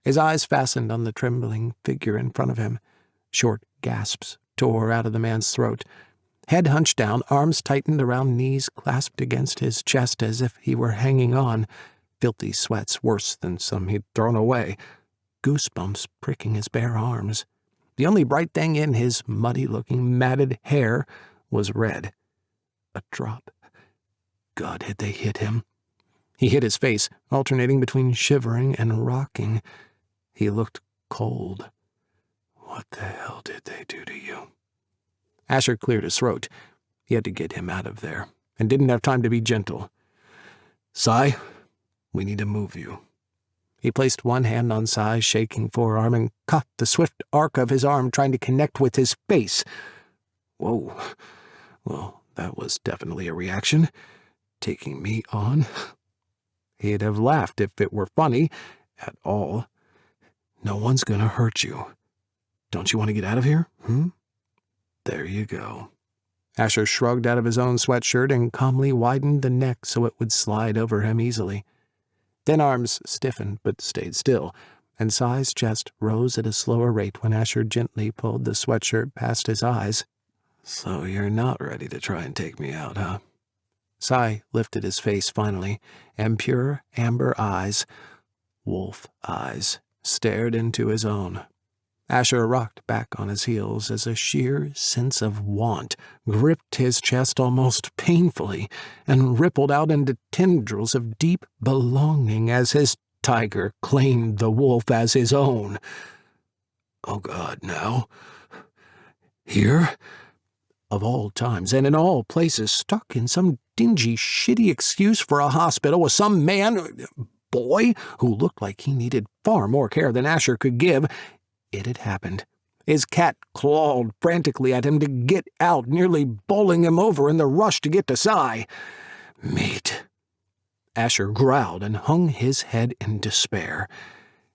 His eyes fastened on the trembling figure in front of him. Short gasps tore out of the man's throat. Head hunched down, arms tightened around knees clasped against his chest as if he were hanging on. Filthy sweats worse than some he'd thrown away. Goosebumps pricking his bare arms. The only bright thing in his muddy-looking, matted hair was red. A drop. God, had they hit him? He hid his face, alternating between shivering and rocking. He looked cold. What the hell did they do to you? Asher cleared his throat. He had to get him out of there, and didn't have time to be gentle. Cy, we need to move you. He placed one hand on Cy's shaking forearm and caught the swift arc of his arm trying to connect with his face. Whoa. Well, that was definitely a reaction. Taking me on? He'd have laughed if it were funny at all. No one's gonna hurt you. Don't you want to get out of here? There you go. Asher shrugged out of his own sweatshirt and calmly widened the neck so it would slide over him easily. Thin arms stiffened but stayed still, and Cy's chest rose at a slower rate when Asher gently pulled the sweatshirt past his eyes. So you're not ready to try and take me out, huh? Cy lifted his face finally, and pure amber eyes, wolf eyes, stared into his own. Asher rocked back on his heels as a sheer sense of want gripped his chest almost painfully and rippled out into tendrils of deep belonging as his tiger claimed the wolf as his own. Oh God, now? Here? Of all times and in all places, stuck in some dingy, shitty excuse for a hospital with some boy, who looked like he needed far more care than Asher could give. It had happened. His cat clawed frantically at him to get out, nearly bowling him over in the rush to get to Cy. Meat. Asher growled and hung his head in despair.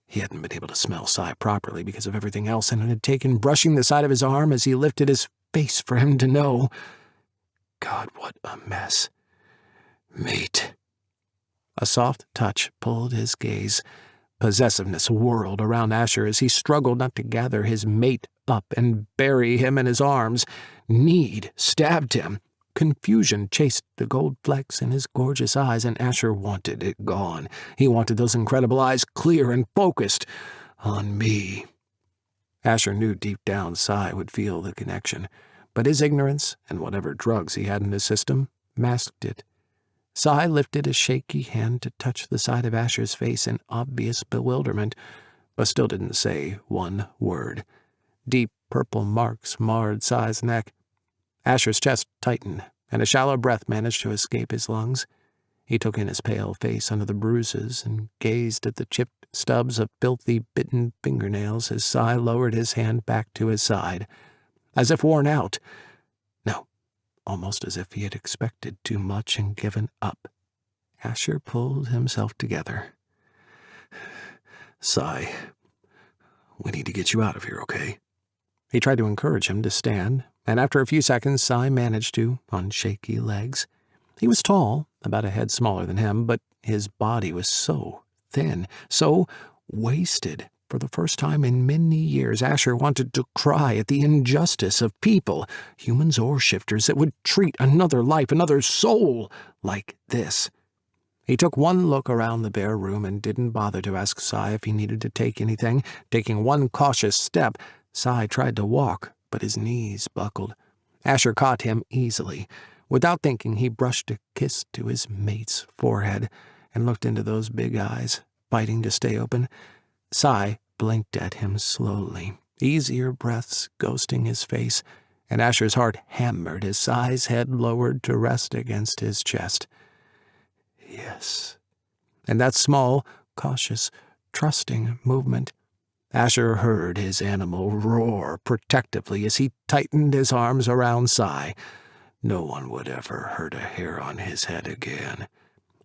He hadn't been able to smell Cy properly because of everything else, and it had taken brushing the side of his arm as he lifted his face for him to know. God, what a mess. Meat. A soft touch pulled his gaze. Possessiveness whirled around Asher as he struggled not to gather his mate up and bury him in his arms. Need stabbed him. Confusion chased the gold flecks in his gorgeous eyes, and Asher wanted it gone. He wanted those incredible eyes clear and focused on me. Asher knew deep down Cy would feel the connection, but his ignorance and whatever drugs he had in his system masked it. Cy lifted a shaky hand to touch the side of Asher's face in obvious bewilderment, but still didn't say one word. Deep purple marks marred Cy's neck. Asher's chest tightened, and a shallow breath managed to escape his lungs. He took in his pale face under the bruises and gazed at the chipped stubs of filthy, bitten fingernails as Cy lowered his hand back to his side, as if worn out. No. Almost as if he had expected too much and given up. Asher pulled himself together. Cy, we need to get you out of here, okay? He tried to encourage him to stand, and after a few seconds, Cy managed to, on shaky legs. He was tall, about a head smaller than him, but his body was so thin, so wasted. For the first time in many years, Asher wanted to cry at the injustice of people, humans or shifters, that would treat another life, another soul, like this. He took one look around the bare room and didn't bother to ask Cy if he needed to take anything. Taking one cautious step, Cy tried to walk, but his knees buckled. Asher caught him easily. Without thinking, he brushed a kiss to his mate's forehead and looked into those big eyes, fighting to stay open. Cy blinked at him slowly, easier breaths ghosting his face, and Asher's heart hammered as Cy's head lowered to rest against his chest. Yes. And that small, cautious, trusting movement. Asher heard his animal roar protectively as he tightened his arms around Cy. No one would ever hurt a hair on his head again.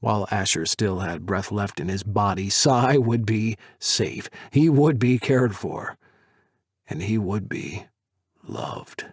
While Asher still had breath left in his body, Cy would be safe. He would be cared for. And he would be loved.